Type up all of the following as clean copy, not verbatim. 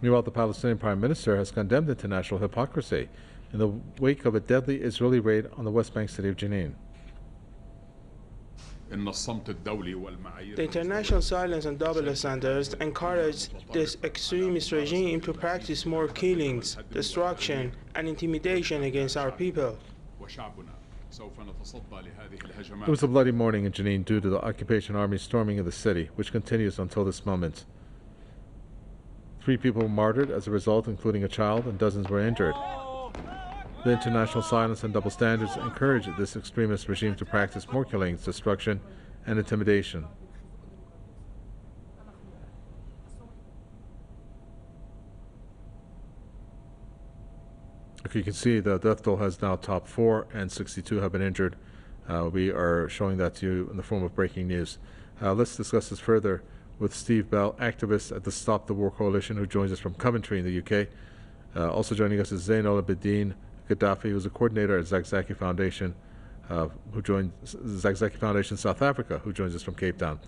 Meanwhile, the Palestinian Prime Minister has condemned international hypocrisy in the wake of a deadly Israeli raid on the West Bank city of Jenin. The international silence and double standards encourage this extremist regime to practice more killings, destruction, and intimidation against our people. It was a bloody morning in Jenin due to the occupation army storming of the city, which continues until this moment. 3 people were martyred as a result, including a child, and dozens were injured. The international silence and double standards encourage this extremist regime to practice more killings, destruction, and intimidation. You can see the death toll has now topped 4 and 62 have been injured. We are showing that to you in the form of breaking news. Let's discuss this further with Steve Bell, activist at the Stop the War Coalition, who joins us from Coventry in the UK. Also joining us is Jenin Gaddafi, who's a coordinator at Zakzaki Foundation, who joined Zakzaki Foundation South Africa, who joins us from Cape Town.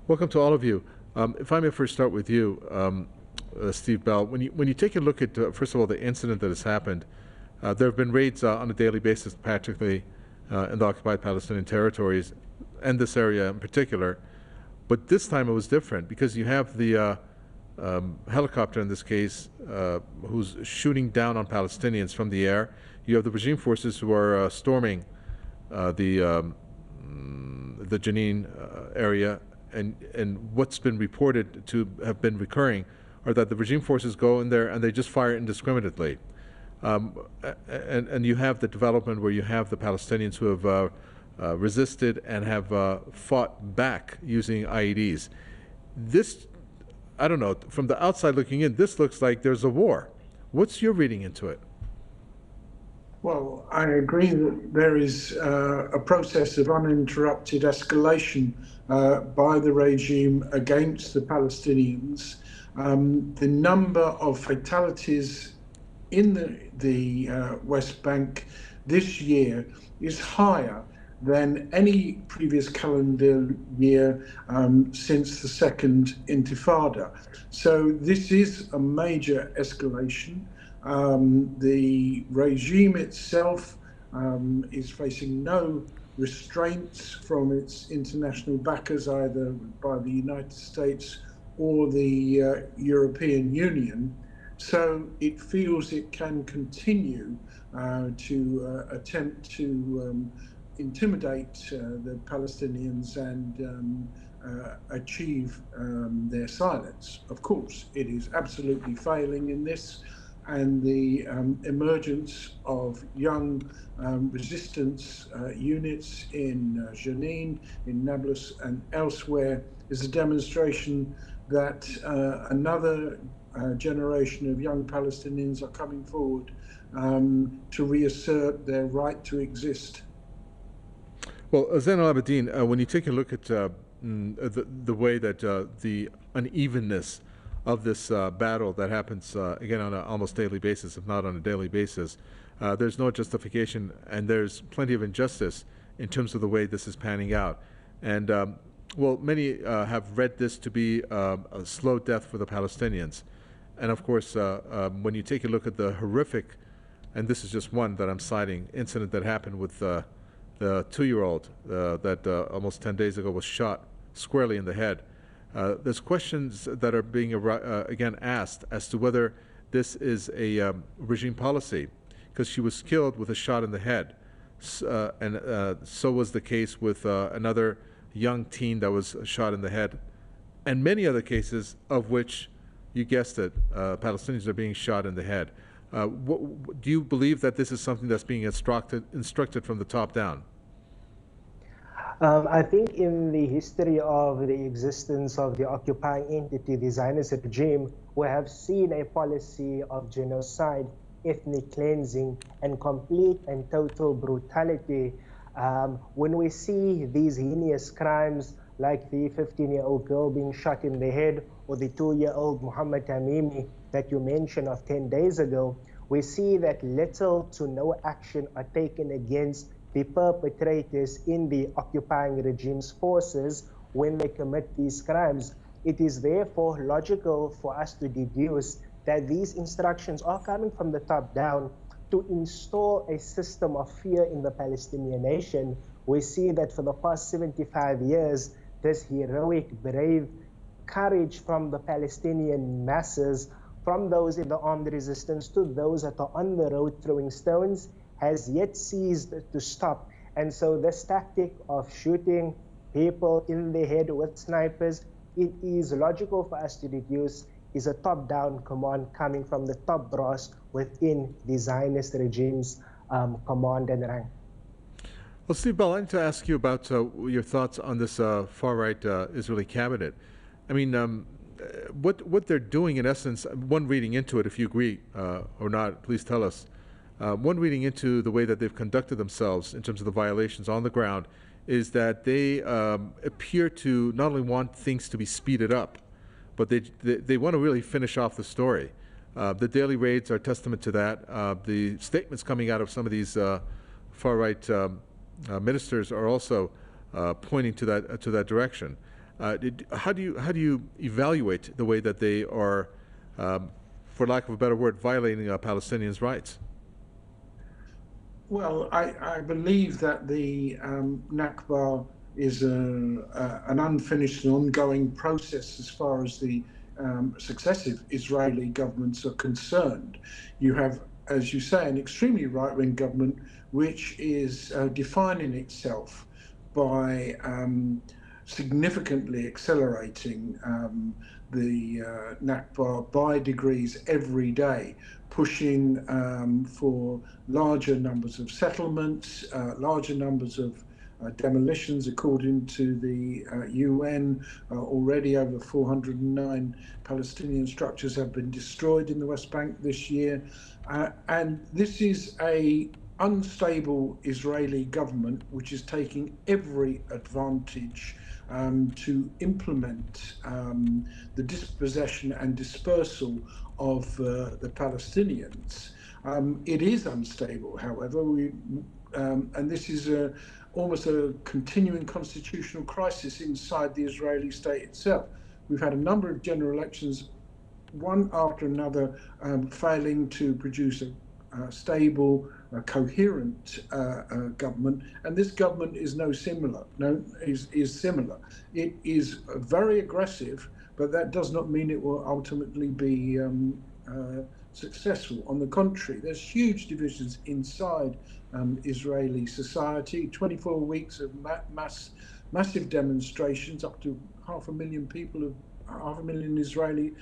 Welcome to all of you. If I may first start with you, Steve Bell. When you take a look at first of all the incident that has happened, there have been raids on a daily basis, practically in the occupied Palestinian territories and this area in particular. But this time it was different because you have the helicopter in this case who's shooting down on Palestinians from the air. You have the regime forces who are storming the Jenin area, and what's been reported to have been recurring are that the regime forces go in there and they just fire indiscriminately. And you have the development where you have the Palestinians who have resisted and have fought back using IEDs. This, I don't know, from the outside looking in, this looks like there's a war. What's your reading into it? Well, I agree that there is a process of uninterrupted escalation by the regime against the Palestinians. The number of fatalities in the West Bank this year is higher than any previous calendar year since the Second Intifada. So this is a major escalation. The regime itself is facing no restraints from its international backers, either by the United States or the European Union. So it feels it can continue to attempt to intimidate the Palestinians and achieve their silence. Of course, it is absolutely failing in this, and the emergence of young resistance units in Jenin, in Nablus and elsewhere is a demonstration that another generation of young Palestinians are coming forward to reassert their right to exist. Well, Zain al-Abidin, when you take a look at the way that the unevenness of this battle that happens, again, on an almost daily basis, if not on a daily basis, there's no justification and there's plenty of injustice in terms of the way this is panning out. And, well, many have read this to be a slow death for the Palestinians. And, of course, when you take a look at the horrific, and this is just one that I'm citing, incident that happened with the 2-year-old that almost 10 days ago was shot squarely in the head. There's questions that are being again asked as to whether this is a regime policy, because she was killed with a shot in the head, and so was the case with another young teen that was shot in the head, and many other cases of which, you guessed it, Palestinians are being shot in the head. Do you believe that this is something that's being instructed from the top down? I think in the history of the existence of the occupying entity, the Zionist regime, we have seen a policy of genocide, ethnic cleansing, and complete and total brutality. When we see these heinous crimes, like the 15-year-old girl being shot in the head, or the 2-year-old Muhammad Tamimi that you mentioned of 10 days ago, we see that little to no action are taken against the perpetrators in the occupying regime's forces when they commit these crimes. It is therefore logical for us to deduce that these instructions are coming from the top down to install a system of fear in the Palestinian nation. We see that for the past 75 years, this heroic, brave courage from the Palestinian masses, from those in the armed resistance to those that are on the road throwing stones, has yet ceased to stop. And so this tactic of shooting people in the head with snipers, it is logical for us to deduce is a top-down command coming from the top brass within the Zionist regime's command and rank. Well, Steve Bell, I need to ask you about your thoughts on this far-right Israeli cabinet. I mean, what they're doing in essence, one reading into it, if you agree or not, please tell us. One reading into the way that they've conducted themselves in terms of the violations on the ground is that they appear to not only want things to be speeded up, but they want to really finish off the story. The daily raids are testament to that. The statements coming out of some of these far-right ministers are also pointing to that direction. How do you evaluate the way that they are, for lack of a better word, violating Palestinians' rights? Well, I believe that the Nakba is an unfinished and ongoing process as far as the successive Israeli governments are concerned. You have, as you say, an extremely right-wing government which is defining itself by significantly accelerating the Nakba by degrees every day, pushing for larger numbers of settlements, larger numbers of demolitions. According to the UN, already over 409 Palestinian structures have been destroyed in the West Bank this year. And this is a unstable Israeli government which is taking every advantage to implement the dispossession and dispersal of the Palestinians. It is unstable, however, and this is almost a continuing constitutional crisis inside the Israeli state itself. We've had a number of general elections, one after another, failing to produce a stable, coherent government, and this government is similar. It is very aggressive, but that does not mean it will ultimately be successful. On the contrary, there's huge divisions inside Israeli society. 24 weeks of massive demonstrations, up to 500,000 people, 500,000 Israeli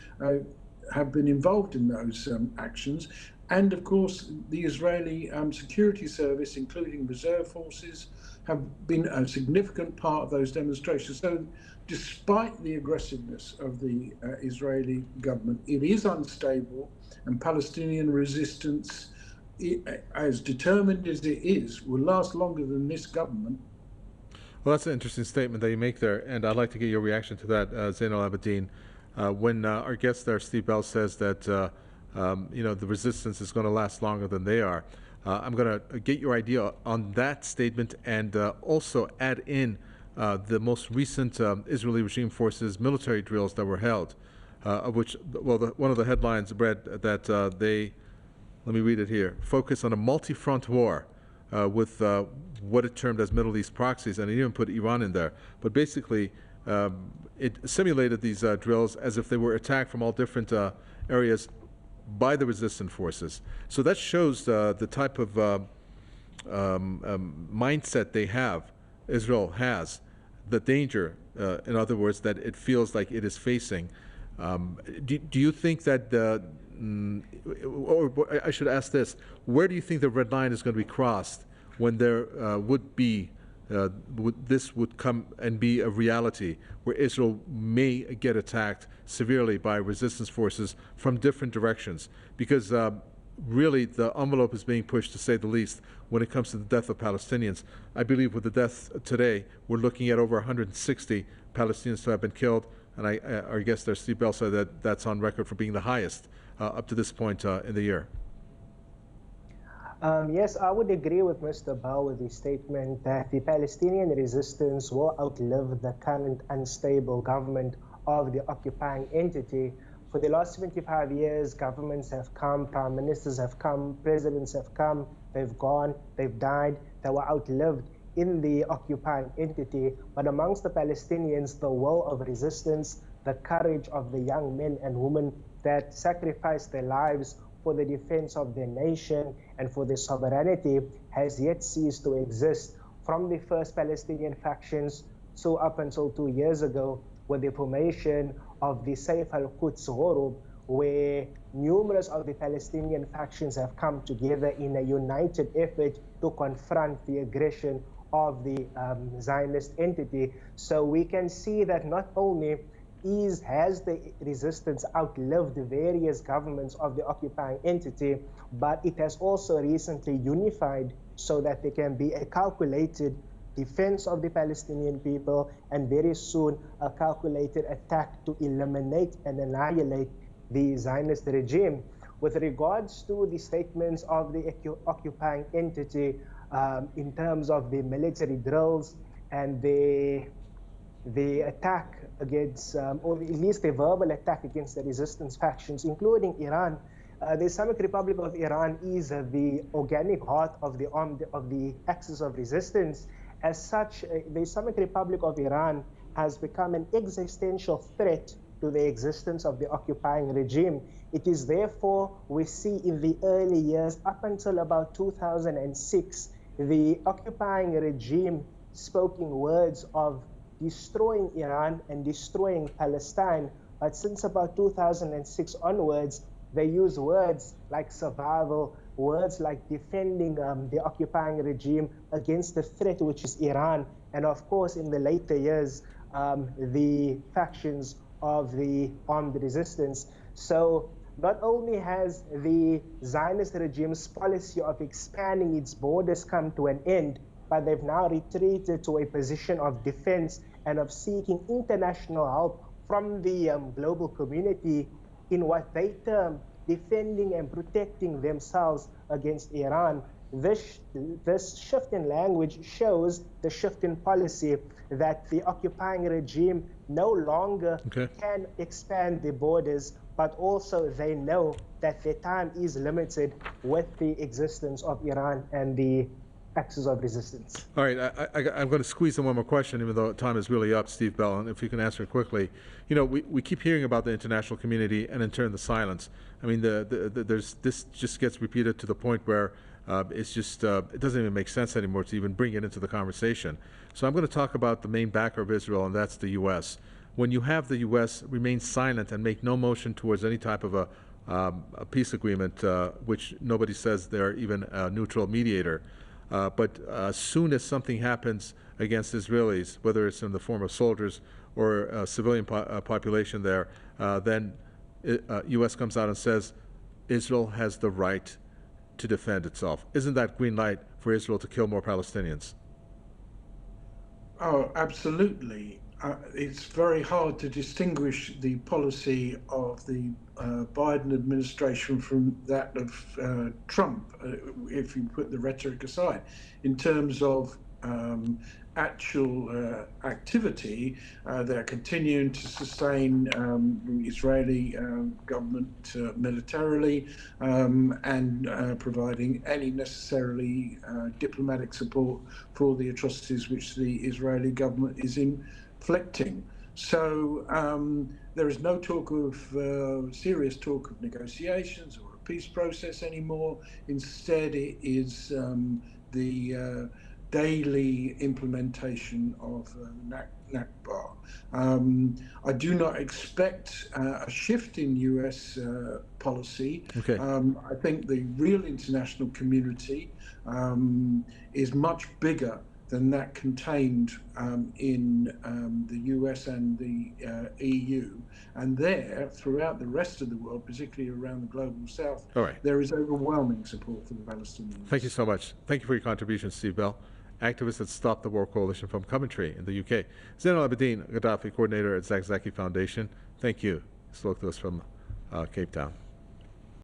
have been involved in those actions. And of course, the Israeli security service, including reserve forces, have been a significant part of those demonstrations. So despite the aggressiveness of the Israeli government, it is unstable, and Palestinian resistance, as determined as it is, will last longer than this government. Well, that's an interesting statement that you make there, and I'd like to get your reaction to that, Zain al-Abidin. When our guest there, Steve Bell, says that the resistance is going to last longer than they are, I'm going to get your idea on that statement and also add in the most recent Israeli regime forces military drills that were held, of which, well, one of the headlines read that they, let me read it here, focus on a multi-front war with what it termed as Middle East proxies, and it even put Iran in there. But basically, it simulated these drills as if they were attacked from all different areas by the resistance forces. So that shows the type of mindset they have, Israel has, the danger, in other words, that it feels like it is facing. Do you think that or I should ask this, where do you think the red line is going to be crossed when there would be, this would come and be a reality where Israel may get attacked severely by resistance forces from different directions? Because really the envelope is being pushed, to say the least, when it comes to the death of Palestinians. I believe with the death today, we're looking at over 160 Palestinians who have been killed, and our guest there, Steve Bell, said that that's on record for being the highest up to this point in the year. Yes, I would agree with Mr. Bell with the statement that the Palestinian resistance will outlive the current unstable government of the occupying entity. For the last 75 years, governments have come, prime ministers have come, presidents have come, they've gone, they've died, they were outlived in the occupying entity. But amongst the Palestinians, the will of resistance, the courage of the young men and women that sacrificed their lives for the defense of their nation and for their sovereignty has yet ceased to exist. From the first Palestinian factions so up until 2 years ago, with the formation of the Saif al-Quds Ghurub, where numerous of the Palestinian factions have come together in a united effort to confront the aggression of the Zionist entity. So we can see that not only has the resistance outlived the various governments of the occupying entity, but it has also recently unified so that there can be a calculated defense of the Palestinian people and very soon a calculated attack to eliminate and annihilate the Zionist regime. With regards to the statements of the occupying entity in terms of the military drills and the attack against, or at least a verbal attack against the resistance factions, including Iran. The Islamic Republic of Iran is the organic heart of the axis of resistance. As such, the Islamic Republic of Iran has become an existential threat to the existence of the occupying regime. It is therefore, we see in the early years, up until about 2006, the occupying regime spoke in words of destroying Iran and destroying Palestine. But since about 2006 onwards, they use words like survival, words like defending the occupying regime against the threat, which is Iran. And of course, in the later years, the factions of the armed resistance. So not only has the Zionist regime's policy of expanding its borders come to an end, but they've now retreated to a position of defense and of seeking international help from the global community in what they term defending and protecting themselves against Iran. This shift in language shows the shift in policy that the occupying regime no longer can expand the borders, but also they know that their time is limited with the existence of Iran and the axis of resistance. All right, I'm going to squeeze in one more question, even though time is really up, Steve Bell, and if you can answer it quickly. You know, we keep hearing about the international community and in turn the silence. I mean, this just gets repeated to the point where it's just, it doesn't even make sense anymore to even bring it into the conversation. So I'm going to talk about the main backer of Israel, and that's the U.S. When you have the U.S. remain silent and make no motion towards any type of a peace agreement, which nobody says they're even a neutral mediator, but as soon as something happens against Israelis, whether it's in the form of soldiers or a civilian population there, then U.S. comes out and says Israel has the right to defend itself. Isn't that green light for Israel to kill more Palestinians? Oh, absolutely. It's very hard to distinguish the policy of the Biden administration from that of Trump, if you put the rhetoric aside. In terms of actual activity, they're continuing to sustain the Israeli government militarily and providing any necessarily diplomatic support for the atrocities which the Israeli government is inflicting. So there is no talk of serious talk of negotiations or a peace process anymore. Instead, it is the daily implementation of Nakba. I do not expect a shift in US policy. Okay. I think the real international community is much bigger than that contained in the US and the EU. And there, throughout the rest of the world, particularly around the global south, there is overwhelming support for the Palestinians. Thank you so much. Thank you for your contribution, Steve Bell, activist at Stop the War Coalition from Coventry in the UK. Zain al-Abidin, Gaddafi coordinator at Zakzaki Foundation. Thank you. Spoke to us from Cape Town.